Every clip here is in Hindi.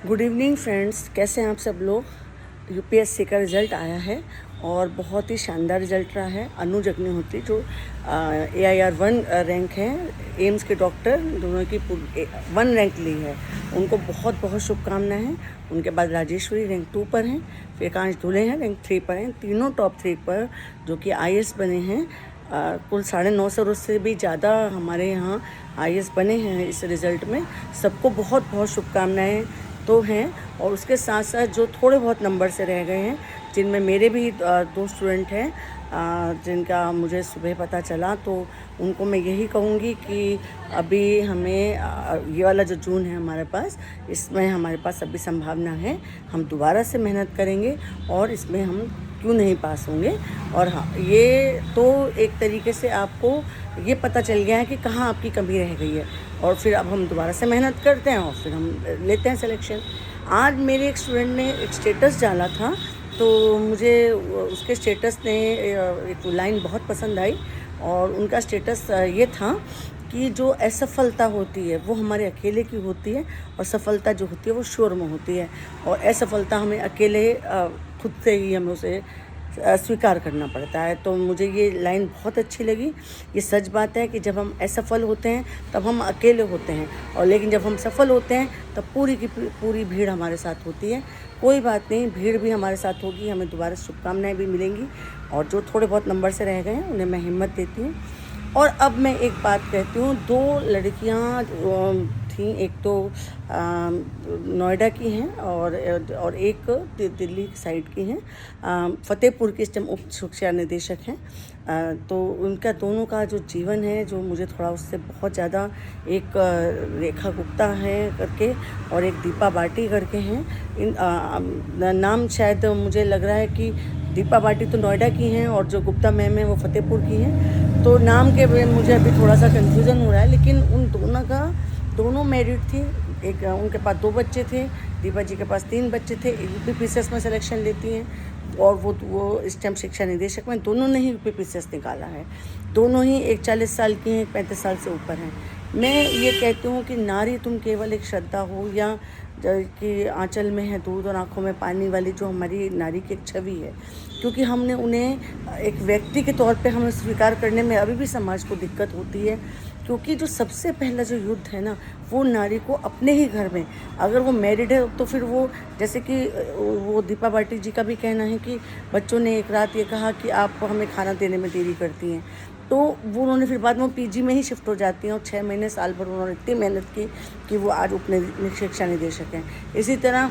गुड इवनिंग फ्रेंड्स, कैसे हैं आप सब लोग। यूपीएससी का रिज़ल्ट आया है और बहुत ही शानदार रिज़ल्ट रहा है। अनुज अग्निहोत्री जो AIR 1 रैंक है, एम्स के डॉक्टर, दोनों की 1 रैंक ली है। उनको बहुत बहुत शुभकामनाएं हैं। उनके बाद राजेश्वरी रैंक 2 पर हैं, फिर एकांश धुले हैं रैंक 3 पर हैं। तीनों टॉप 3 पर जो कि IAS बने हैं। कुल 950 से भी ज़्यादा हमारे यहाँ IAS बने हैं इस रिज़ल्ट में। सबको बहुत बहुत शुभकामनाएं तो हैं। और उसके साथ साथ जो थोड़े बहुत नंबर से रह गए हैं, जिनमें मेरे भी 2 स्टूडेंट हैं जिनका मुझे सुबह पता चला, तो उनको मैं यही कहूँगी कि अभी हमें ये वाला जो जून है हमारे पास, इसमें हमारे पास अभी संभावना है। हम दोबारा से मेहनत करेंगे और इसमें हम क्यों नहीं पास होंगे। और हाँ, ये तो एक तरीके से आपको ये पता चल गया है कि कहाँ आपकी कमी रह गई है, और फिर अब हम दोबारा से मेहनत करते हैं और फिर हम लेते हैं सिलेक्शन। आज मेरे एक स्टूडेंट ने एक स्टेटस डाला था, तो मुझे उसके स्टेटस ने एक लाइन बहुत पसंद आई। और उनका स्टेटस ये था कि जो असफलता होती है वो हमारे अकेले की होती है, और सफलता जो होती है वो शोर में होती है। और असफलता हमें अकेले खुद से ही हमें उसे स्वीकार करना पड़ता है। तो मुझे ये लाइन बहुत अच्छी लगी। ये सच बात है कि जब हम असफल होते हैं तब हम अकेले होते हैं, और लेकिन जब हम सफल होते हैं तब पूरी की पूरी भीड़ हमारे साथ होती है। कोई बात नहीं, भीड़ भी हमारे साथ होगी, हमें दोबारा शुभकामनाएं भी मिलेंगी। और जो थोड़े बहुत नंबर से रह गए हैं उन्हें मैं हिम्मत देती हूँ। और अब मैं एक बात कहती हूँ, 2 लड़कियाँ थी, एक तो नोएडा की हैं और एक दिल्ली साइड की हैं। फतेहपुर की इस टाइम उप शिक्षा निदेशक हैं। तो उनका दोनों का जो जीवन है, जो मुझे थोड़ा उससे बहुत ज़्यादा, एक रेखा गुप्ता है करके और एक दीपा बाटी करके हैं। इन नाम शायद मुझे लग रहा है कि दीपा बाटी तो नोएडा की हैं और जो गुप्ता मैम है वो फतेहपुर की हैं। तो नाम के मुझे अभी थोड़ा सा कन्फ्यूज़न हो रहा है, लेकिन उन दोनों मैरिड थी। एक उनके पास 2 बच्चे थे, दीपा जी के पास 3 बच्चे थे। UPPCS में सिलेक्शन लेती हैं, और वो इस टाइम शिक्षा निदेशक में दोनों ने ही UPPCS निकाला है। दोनों ही, एक 40 साल की हैं, एक 35 साल से ऊपर हैं। मैं ये कहती हूँ कि नारी तुम केवल एक श्रद्धा हो, या कि आंचल में है दूध और आँखों में पानी वाली जो हमारी नारी की एक छवि है, क्योंकि हमने उन्हें एक व्यक्ति के तौर पे हमें स्वीकार करने में अभी भी समाज को दिक्कत होती है। क्योंकि जो सबसे पहला जो युद्ध है ना, वो नारी को अपने ही घर में, अगर वो मैरिड है तो फिर वो, जैसे कि वो दीपा बाटी जी का भी कहना है कि बच्चों ने एक रात ये कहा कि आप हमें खाना देने में देरी करती हैं, तो वो उन्होंने फिर बाद में PG में ही शिफ्ट हो जाती हैं। और 6 महीने साल भर उन्होंने इतनी मेहनत की कि वो आज उप शिक्षा निदेशक हैं। इसी तरह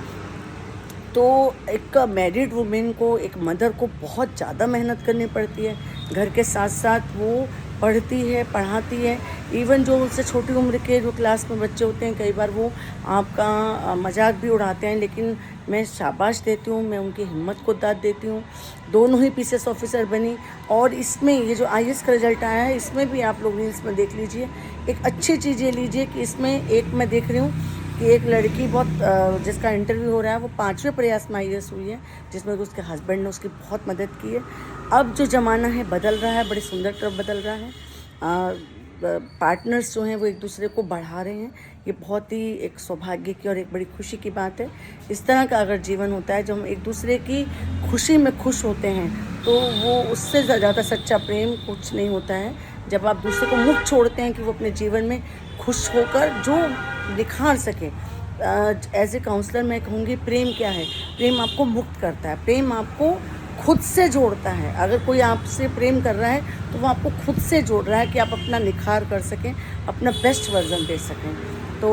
तो एक मैरिड वुमेन को, एक मदर को बहुत ज़्यादा मेहनत करनी पड़ती है। घर के साथ साथ वो पढ़ती है, पढ़ाती है। इवन जो उससे छोटी उम्र के जो क्लास में बच्चे होते हैं, कई बार वो आपका मजाक भी उड़ाते हैं, लेकिन मैं शाबाश देती हूँ, मैं उनकी हिम्मत को दाद देती हूँ। दोनों ही PCS ऑफिसर बनी। और इसमें ये जो IAS का रिज़ल्ट आया है, इसमें भी आप लोग रील्स में देख लीजिए। एक अच्छी चीज़ ये लीजिए कि इसमें एक मैं देख रही हूँ कि एक लड़की बहुत जिसका इंटरव्यू हो रहा है, वो 5वें प्रयास में IAS हुई है, जिसमें उसके हस्बैंड ने उसकी बहुत मदद की है। अब जो ज़माना है बदल रहा है, बड़ी सुंदर तरफ बदल रहा है। पार्टनर्स जो हैं वो एक दूसरे को बढ़ा रहे हैं। ये बहुत ही एक सौभाग्य की और एक बड़ी खुशी की बात है। इस तरह का अगर जीवन होता है, जब हम एक दूसरे की खुशी में खुश होते हैं, तो वो उससे ज़्यादा सच्चा प्रेम कुछ नहीं होता है। जब आप दूसरे को मुक्त छोड़ते हैं कि वो अपने जीवन में खुश होकर जो निखार सके। एज ए काउंसलर मैं कहूँगी, प्रेम क्या है? प्रेम आपको मुक्त करता है, प्रेम आपको खुद से जोड़ता है। अगर कोई आपसे प्रेम कर रहा है तो वो आपको खुद से जोड़ रहा है कि आप अपना निखार कर सकें, अपना बेस्ट वर्जन दे सकें। तो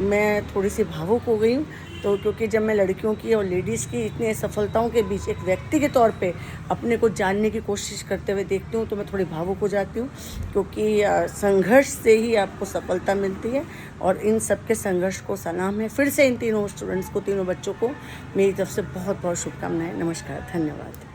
मैं थोड़ी सी भावुक हो गई हूँ, तो क्योंकि जब मैं लड़कियों की और लेडीज़ की इतनी सफलताओं के बीच एक व्यक्ति के तौर पे अपने को जानने की कोशिश करते हुए देखती हूँ, तो मैं थोड़ी भावुक हो जाती हूँ। क्योंकि संघर्ष से ही आपको सफलता मिलती है, और इन सब के संघर्ष को सलाम है। फिर से इन तीनों स्टूडेंट्स को, तीनों बच्चों को मेरी तरफ से बहुत बहुत शुभकामनाएं। नमस्कार, धन्यवाद।